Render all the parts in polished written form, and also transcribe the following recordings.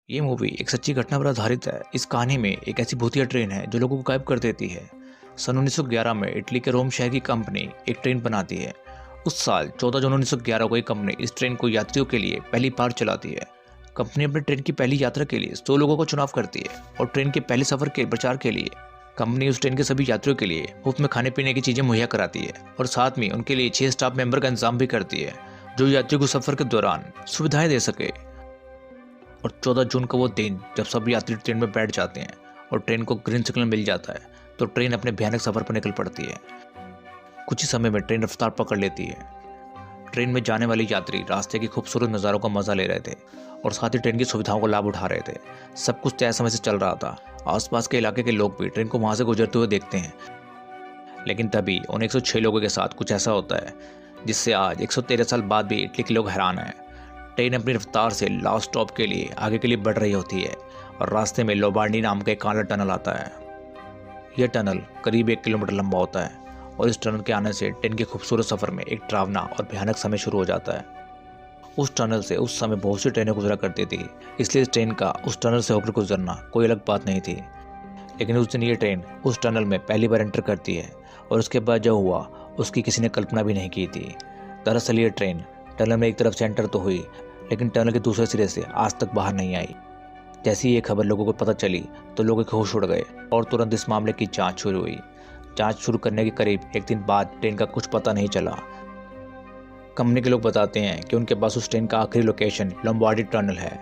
ये मूवी एक सच्ची घटना पर आधारित है। इस कहानी में एक ऐसी भूतिया ट्रेन है जो लोगों को गायब कर देती है। सन 1911 में इटली के रोम शहर की कंपनी एक ट्रेन बनाती है। उस साल 14 जून 1911 को एक कंपनी इस ट्रेन को यात्रियों के लिए पहली बार चलाती है। कंपनी अपने ट्रेन की पहली यात्रा के लिए 100 लोगों का चुनाव करती है और ट्रेन के पहले सफर के प्रचार के लिए कंपनी उस ट्रेन के सभी यात्रियों के लिए मुफ्त में खाने पीने की चीजें मुहैया कराती है और साथ में उनके लिए 6 स्टाफ मेंबर का इंतजाम भी करती है जो यात्रियों को सफर के दौरान सुविधाएं दे सके। और 14 जून का वो दिन जब सभी यात्री ट्रेन में बैठ जाते हैं और ट्रेन को ग्रीन सिग्नल मिल जाता है तो ट्रेन अपने भयानक सफर पर निकल पड़ती है। कुछ ही समय में ट्रेन रफ्तार पकड़ लेती है। ट्रेन में जाने वाले यात्री रास्ते के खूबसूरत नज़ारों का मजा ले रहे थे और साथ ही ट्रेन की सुविधाओं का लाभ उठा रहे थे। सब कुछ तय समय से चल रहा था। आसपास के इलाके के लोग भी ट्रेन को वहां से गुजरते हुए देखते हैं। लेकिन तभी उन 106 लोगों के साथ कुछ ऐसा होता है जिससे आज 113 साल बाद भी इटली के लोग हैरान हैं। ट्रेन अपनी रफ्तार से लास्ट स्टॉप के लिए आगे के लिए बढ़ रही होती है और रास्ते में लोबार्डी नाम का एक काला टनल आता है। यह टनल करीब 1 किलोमीटर लंबा होता है और इस टनल के आने से ट्रेन के खूबसूरत सफर में एक डरावना और भयानक समय शुरू हो जाता है। उस टनल से उस समय बहुत सी ट्रेनें गुजरा करती थी, इसलिए इस ट्रेन का उस टनल से होकर गुजरना कोई अलग बात नहीं थी। लेकिन उस दिन ये ट्रेन उस टनल में पहली बार एंटर करती है और उसके बाद जो हुआ उसकी किसी ने कल्पना भी नहीं की थी। दरअसल ये ट्रेन टनल में एक तरफ से एंटर तो हुई लेकिन टनल के दूसरे सिरे से आज तक बाहर नहीं आई। जैसे ही ये खबर लोगों को पता चली तो लोग एक होश उड़ गए और तुरंत इस मामले की जांच शुरू हुई। जांच शुरू करने के करीब एक दिन बाद ट्रेन का कुछ पता नहीं चला। कंपनी के लोग बताते हैं कि उनके पास उस ट्रेन का आखिरी लोकेशन लोम्बार्डी टनल है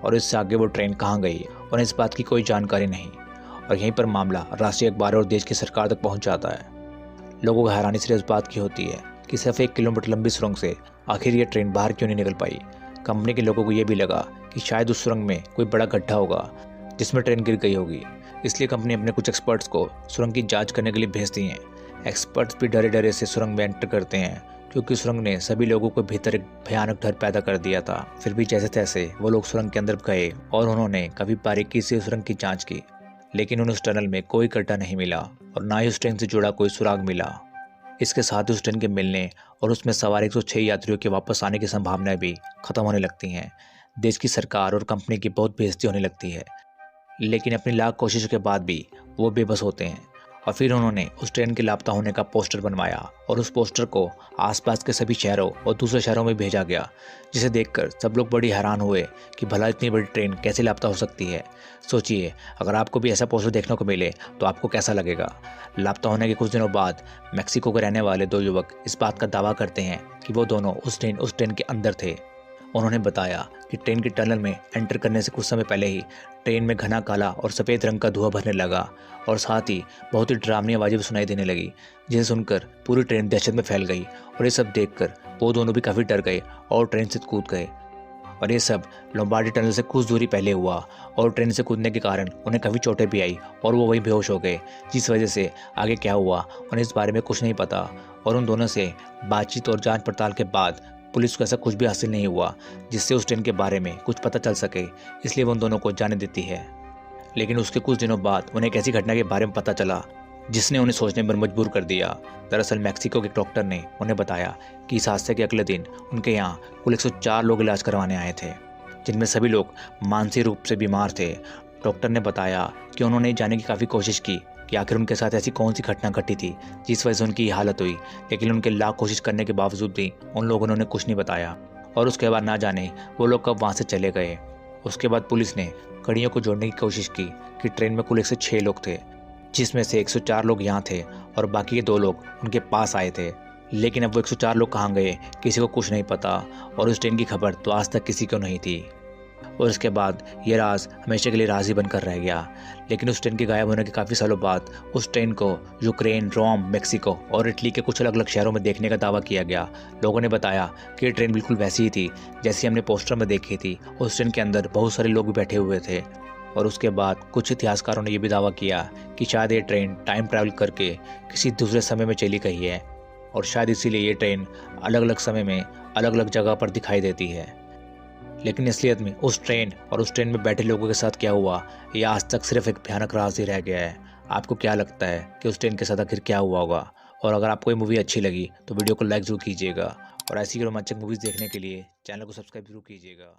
और इससे आगे वो ट्रेन कहाँ गई और इस बात की कोई जानकारी नहीं। और यहीं पर मामला राष्ट्रीय अखबार और देश की सरकार तक पहुँच जाता है। लोगों को हैरानी सिर्फ इस बात की होती है कि सिर्फ 1 किलोमीटर लंबी सुरंग से आखिर ये ट्रेन बाहर क्यों नहीं निकल पाई। कंपनी के लोगों को यह भी लगा कि शायद उस सुरंग में कोई बड़ा गड्ढा होगा जिसमें ट्रेन गिर गई होगी, इसलिए कंपनी अपने कुछ एक्सपर्ट्स को सुरंग की जांच करने के लिए भेजती हैं। एक्सपर्ट्स भी डरे डरे से सुरंग में एंटर करते हैं क्योंकि सुरंग ने सभी लोगों को भीतर एक भयानक डर पैदा कर दिया था। फिर भी जैसे तैसे वो लोग सुरंग के अंदर गए और उन्होंने काफी बारीकी से सुरंग की जाँच की, लेकिन उन्हें उस टनल में कोई गड्ढा नहीं मिला और ना ही उस ट्रेन से जुड़ा कोई सुराग मिला। इसके साथ ही उस ट्रेन के मिलने और उसमें सवार 106 यात्रियों के वापस आने की संभावनाएं भी खत्म होने लगती हैं। देश की सरकार और कंपनी की बहुत बेइज्जती होने लगती है, लेकिन अपनी लाख कोशिशों के बाद भी वो बेबस होते हैं। और फिर उन्होंने उस ट्रेन के लापता होने का पोस्टर बनवाया और उस पोस्टर को आसपास के सभी शहरों और दूसरे शहरों में भेजा गया, जिसे देखकर सब लोग बड़ी हैरान हुए कि भला इतनी बड़ी ट्रेन कैसे लापता हो सकती है। सोचिए, अगर आपको भी ऐसा पोस्टर देखने को मिले तो आपको कैसा लगेगा। लापता होने के कुछ दिनों बाद मैक्सिको के रहने वाले 2 युवक इस बात का दावा करते हैं कि वो दोनों उस ट्रेन के अंदर थे। उन्होंने बताया कि ट्रेन के टनल में एंटर करने से कुछ समय पहले ही ट्रेन में घना काला और सफ़ेद रंग का धुआं भरने लगा और साथ ही बहुत ही डरावनी आवाज़ें भी सुनाई देने लगी, जिसे सुनकर पूरी ट्रेन दहशत में फैल गई। और ये सब देखकर वो दोनों भी काफ़ी डर गए और ट्रेन से कूद गए। और ये सब लोम्बार्डी टनल से कुछ दूरी पहले हुआ और ट्रेन से कूदने के कारण उन्हें काफ़ी चोटें भी आई और वो वहीं बेहोश हो गए, जिस वजह से आगे क्या हुआ उन्हें इस बारे में कुछ नहीं पता। और उन दोनों से बातचीत और जांच पड़ताल के बाद पुलिस को ऐसा कुछ भी हासिल नहीं हुआ जिससे उस ट्रेन के बारे में कुछ पता चल सके, इसलिए वो उन दोनों को जाने देती है। लेकिन उसके कुछ दिनों बाद उन्हें एक ऐसी घटना के बारे में पता चला जिसने उन्हें सोचने पर मजबूर कर दिया। दरअसल मैक्सिको के डॉक्टर ने उन्हें बताया कि इस हादसे के अगले दिन उनके यहाँ कुल 104 लोग इलाज करवाने आए थे, जिनमें सभी लोग मानसिक रूप से बीमार थे। डॉक्टर ने बताया कि उन्होंने जानने की काफ़ी कोशिश की कि आखिर उनके साथ ऐसी कौन सी घटना घटी थी जिस वजह से उनकी हालत हुई, लेकिन उनके लाख कोशिश करने के बावजूद भी उन लोगों ने उन्हें कुछ नहीं बताया। और उसके बाद ना जाने वो लोग कब वहाँ से चले गए। उसके बाद पुलिस ने कड़ियों को जोड़ने की कोशिश की कि ट्रेन में कुल 106 लोग थे, जिसमें से 104 लोग यहाँ थे और बाकी के 2 लोग उनके पास आए थे। लेकिन अब वो 104 लोग कहाँ गए किसी को कुछ नहीं पता और उस ट्रेन की खबर तो आज तक किसी को नहीं थी। और इसके बाद ये राज हमेशा के लिए राज ही बनकर रह गया। लेकिन उस ट्रेन के गायब होने के काफ़ी सालों बाद उस ट्रेन को यूक्रेन, रोम, मेक्सिको और इटली के कुछ अलग अलग शहरों में देखने का दावा किया गया। लोगों ने बताया कि ये ट्रेन बिल्कुल वैसी ही थी जैसी हमने पोस्टर में देखी थी। उस ट्रेन के अंदर बहुत सारे लोग भी बैठे हुए थे। और उसके बाद कुछ इतिहासकारों ने यह भी दावा किया कि शायद ये ट्रेन टाइम ट्रैवल करके किसी दूसरे समय में चली गई है और शायद इसीलिए ये ट्रेन अलग अलग समय में अलग अलग जगह पर दिखाई देती है। लेकिन असलियत में उस ट्रेन और उस ट्रेन में बैठे लोगों के साथ क्या हुआ, यह आज तक सिर्फ एक भयानक राज ही रह गया है। आपको क्या लगता है कि उस ट्रेन के साथ आखिर क्या हुआ होगा? और अगर आपको ये मूवी अच्छी लगी तो वीडियो को लाइक जरूर कीजिएगा और ऐसी रोमांचक मूवीज़ देखने के लिए चैनल को सब्सक्राइब जरूर कीजिएगा।